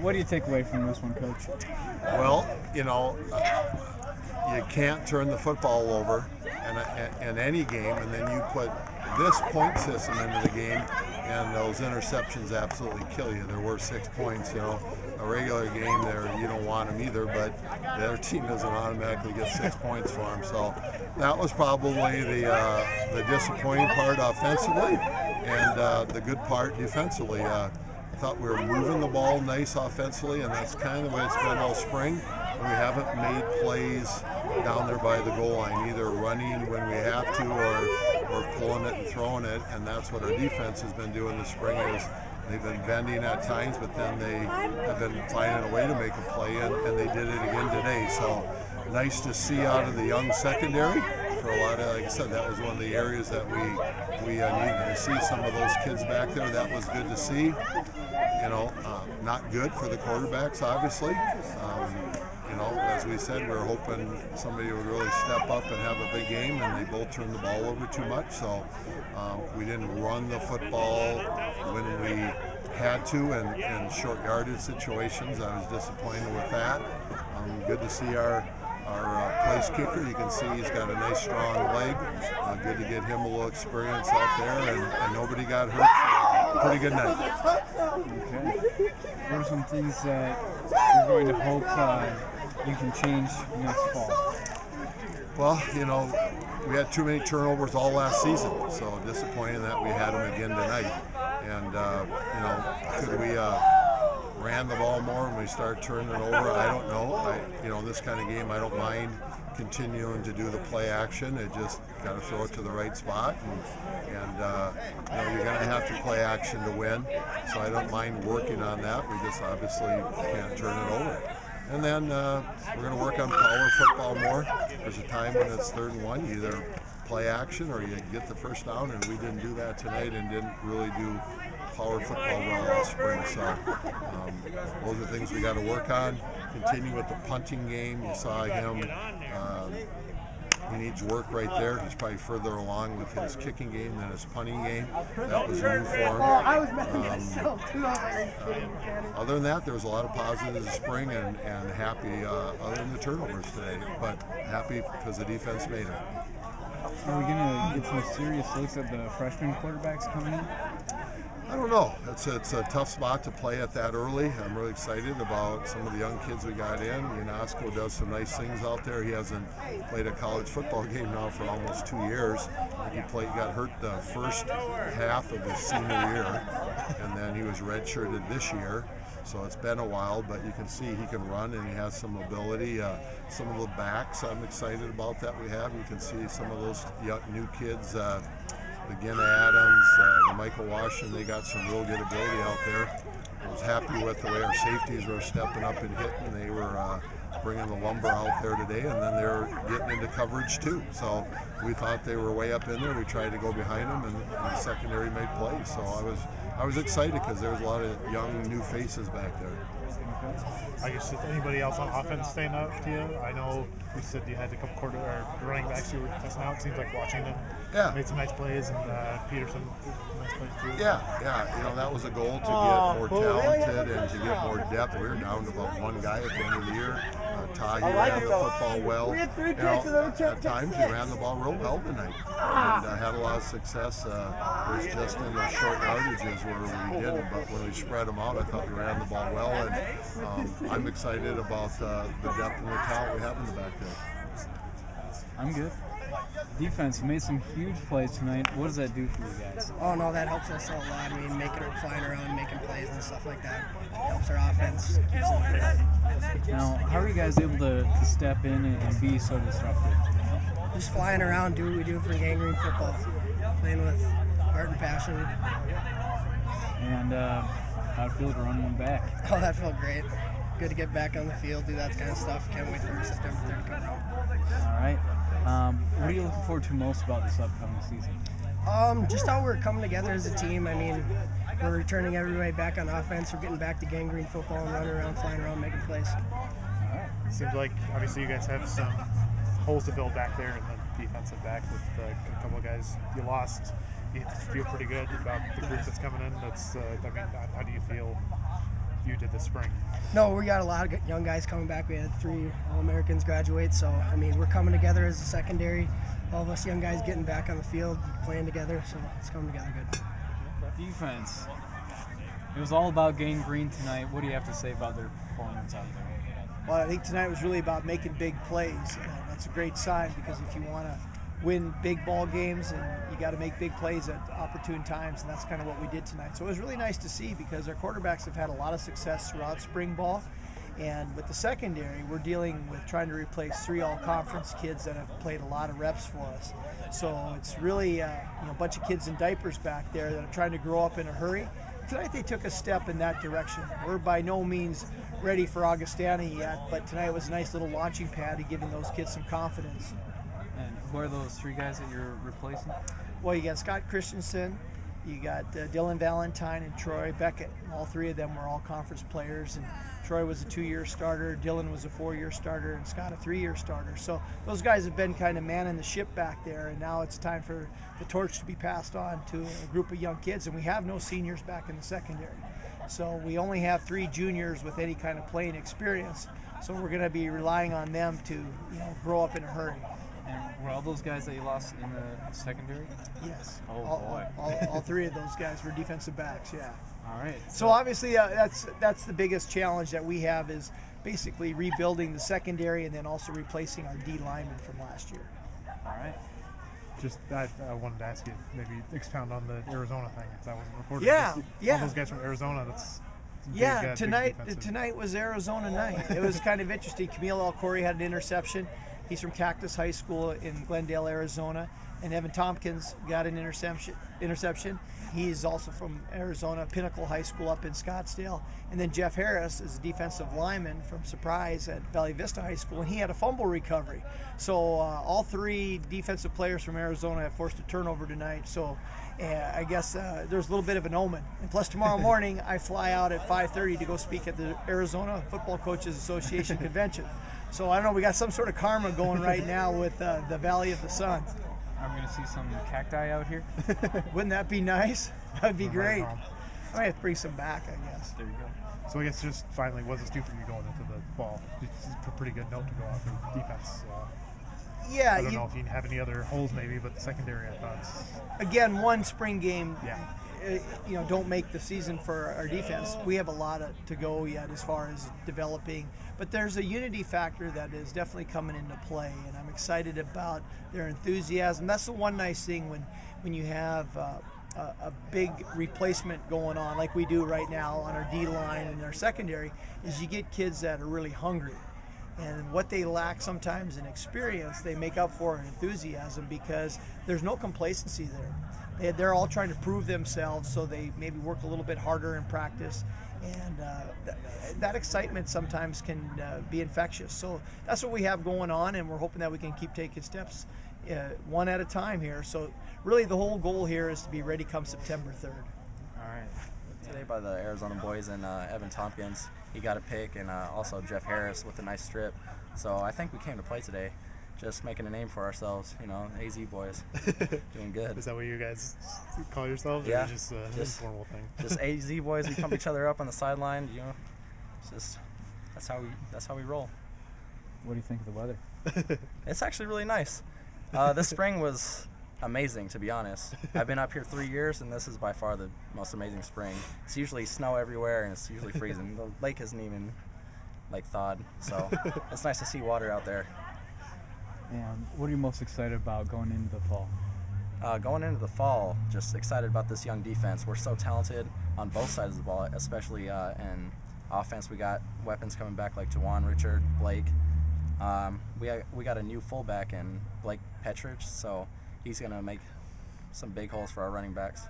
What do you take away from this one, Coach? Well, you can't turn the football over in any game, and then you put this point system into the game, and those interceptions absolutely kill you. There were 6 points. A regular game there, you don't want them either, but the other team doesn't automatically get 6 points for them. So that was probably the disappointing part offensively, and the good part defensively. I thought we were moving the ball nice offensively, and that's kind of the way it's been all spring. We haven't made plays down there by the goal line, either running when we have to or pulling it and throwing it, and that's what our defense has been doing this spring. Is they've been bending at times, but then they have been finding a way to make a play, and they did it again today. So nice to see out of the young secondary. For a lot of, like I said, that was one of the areas that we needed to see some of those kids back there. That was good to see. Not good for the quarterbacks, obviously. As we said, we were hoping somebody would really step up and have a big game, and they both turned the ball over too much. So we didn't run the football when we had to in short yardage situations. I was disappointed with that. Good to see our place kicker. You can see he's got a nice strong leg. Good to get him a little experience out there, and nobody got hurt. So pretty good night. Okay. What are some things that you're going to hope you can change next fall? Well, we had too many turnovers all last season, so disappointing that we had them again tonight. And could we ran the ball more when we start turning it over? I don't know. This kind of game, I don't mind continuing to do the play action. It just got to throw it to the right spot, and you're going to have to play action to win. So I don't mind working on that. We just obviously can't turn it over. And then we're going to work on power football more. There's a time when it's 3rd and 1, you either play action or you get the first down, and we didn't do that tonight and didn't really do power football well last spring. So those are things we got to work on. Continue with the punting game. You saw him. He needs work right there. He's probably further along with his kicking game than his punting game. That was new for him. Other than that, there was a lot of positives this spring, and happy other than the turnovers today, but happy because the defense made it. Are we going to get some serious looks at the freshman quarterbacks coming in? I don't know. It's a tough spot to play at that early. I'm really excited about some of the young kids we got in. Yanasco does some nice things out there. He hasn't played a college football game now for almost 2 years. He got hurt the first half of his senior year, and then he was redshirted this year. So it's been a while, but you can see he can run and he has some ability. Some of the backs I'm excited about that we have. You can see some of those young, new kids. The Genna Adams, the Michael Washington, they got some real good ability out there. I was happy with the way our safeties were stepping up and hitting. They were bringing the lumber out there today, and then they're getting into coverage too. So we thought they were way up in there. We tried to go behind them, and the secondary made plays. So I was excited because there was a lot of young, new faces back there. I guess, is anybody else on offense stand out to you? I know you said you had a couple running backs you were testing out. It seems like watching them made some nice plays, and Peterson did some nice plays too. Yeah. That was a goal to get more talented and to get more depth. We were down to about one guy at the end of the year. Ty, he ran the football well. At times he ran the ball real well tonight, and had a lot of success. It was just in the short yardages where we didn't, but when we spread them out, I thought we ran the ball well, and I'm excited about the depth and the talent we have in the back there. I'm good. Defense made some huge plays tonight. What does that do for you guys? Oh no, that helps us a lot. I mean, flying around, making plays and stuff like that helps our offense. Now, how are you guys able to step in and be so disruptive? Just flying around, do what we do for gangrene football, playing with heart and passion. And how'd it feel to run them back? Oh, that felt great. Good to get back on the field, do that kind of stuff. Can't wait for September 3rd to come around. All right. What are you looking forward to most about this upcoming season? Just how we're coming together as a team. I mean, we're returning everybody back on offense. We're getting back to gangrene football and running around, flying around, making plays. All right. Seems like obviously you guys have some holes to fill back there in the defensive back with a couple of guys you lost. You feel pretty good about the group that's coming in. How do you feel you did this spring? No, we got a lot of young guys coming back. We had 3 All-Americans graduate, so I mean we're coming together as a secondary. All of us young guys getting back on the field, playing together, so it's coming together good. Defense. It was all about Gang Green tonight. What do you have to say about their performance out there? Well, I think tonight was really about making big plays. That's a great sign, because if you want to win big ball games, and you got to make big plays at opportune times, and that's kind of what we did tonight. So it was really nice to see, because our quarterbacks have had a lot of success throughout spring ball, and with the secondary, we're dealing with trying to replace 3 all-conference kids that have played a lot of reps for us. So it's really a bunch of kids in diapers back there that are trying to grow up in a hurry. Tonight they took a step in that direction. We're by no means ready for Augustana yet, but tonight was a nice little launching pad to giving those kids some confidence. And who are those 3 guys that you're replacing? Well, you got Scott Christensen, you got Dylan Valentine, and Troy Beckett. All 3 of them were all conference players, and Troy was a 2-year starter, Dylan was a 4-year starter, and Scott a 3-year starter. So those guys have been kind of manning the ship back there, and now it's time for the torch to be passed on to a group of young kids, and we have no seniors back in the secondary. So we only have 3 juniors with any kind of playing experience, so we're going to be relying on them to grow up in a hurry. And were all those guys that you lost in the secondary? Yes. Oh, boy. All 3 of those guys were defensive backs, yeah. All right. So obviously that's the biggest challenge that we have, is basically rebuilding the secondary and then also replacing our D linemen from last year. All right. Just that, I wanted to ask you, maybe expound on the Arizona thing, because I wasn't recording. Yeah, Just yeah. All those guys from Arizona, that's big, Yeah, big defensive. tonight was Arizona night. It was kind of interesting. Camille Alcori had an interception. He's from Cactus High School in Glendale, Arizona. And Evan Tompkins got an interception. He's also from Arizona, Pinnacle High School up in Scottsdale. And then Jeff Harris is a defensive lineman from Surprise at Valley Vista High School, and he had a fumble recovery. So all 3 defensive players from Arizona have forced a turnover tonight. So I guess there's a little bit of an omen. And plus tomorrow morning I fly out at 5:30 to go speak at the Arizona Football Coaches Association convention. So I don't know, we got some sort of karma going right now with the Valley of the Sun. I'm going to see some cacti out here. Wouldn't that be nice? That would be great. I might have to bring some back, I guess. There you go. So I guess just finally, what's it do for you going into the fall? It's a pretty good note to go out for defense. Yeah. I don't know if you have any other holes maybe, but the secondary, I thought. Again, one spring game, Yeah. don't make the season for our defense. We have a lot to go yet as far as developing. But there's a unity factor that is definitely coming into play, and I'm excited about their enthusiasm. That's the one nice thing when you have a big replacement going on like we do right now on our D-line and our secondary, is you get kids that are really hungry. And what they lack sometimes in experience, they make up for in enthusiasm, because there's no complacency there. They're all trying to prove themselves, so they maybe work a little bit harder in practice. And that excitement sometimes can be infectious. So that's what we have going on, and we're hoping that we can keep taking steps one at a time here. So really the whole goal here is to be ready come September 3rd. All right. Today by the Arizona boys and Evan Tompkins, he got a pick, and also Jeff Harris with a nice strip. So I think we came to play today, just making a name for ourselves, AZ boys, doing good. Is that what you guys call yourselves? Yeah. Or just an informal thing? Just AZ boys, we pump each other up on the sideline, it's just, that's how we roll. What do you think of the weather? It's actually really nice. This spring was amazing, to be honest. I've been up here 3 years, and this is by far the most amazing spring. It's usually snow everywhere, and it's usually freezing. The lake isn't even thawed, so it's nice to see water out there. And what are you most excited about going into the fall? Going into the fall, just excited about this young defense. We're so talented on both sides of the ball, especially in offense. We got weapons coming back like Jawan, Richard, Blake. We got a new fullback in Blake Petrich, so he's going to make some big holes for our running backs.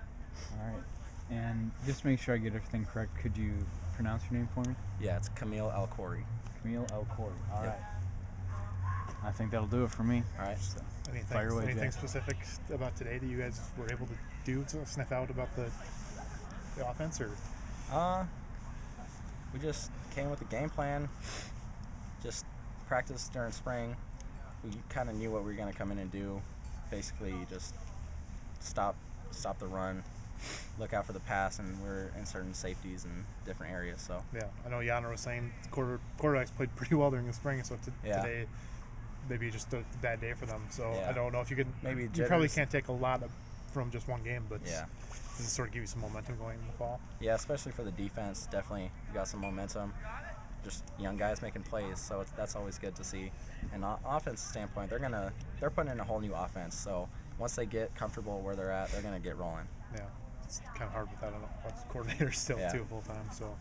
All right. And just to make sure I get everything correct, could you pronounce your name for me? Yeah, it's Camille Alcori. Camille Alcori. All Yep. right. I think that'll do it for me. All right. So, fire away, Anything Jack. specific about today that you guys were able to do to sniff out about the offense, or? We just came with a game plan. Just practiced during spring. We kind of knew what we were going to come in and do. Basically, just stop the run, look out for the pass, and we're inserting safeties in different areas. So yeah, I know Yana was saying quarterbacks played pretty well during the spring, so today maybe just a bad day for them. So I don't know if you can. Maybe you probably can't take a lot from just one game, but yeah, and sort of give you some momentum going in the fall. Yeah, especially for the defense, definitely you got some momentum. Just young guys making plays, so that's always good to see. And offense standpoint, they're putting in a whole new offense. So once they get comfortable where they're at, they're gonna get rolling. Yeah, it's kind of hard with that coordinator still too full time. So.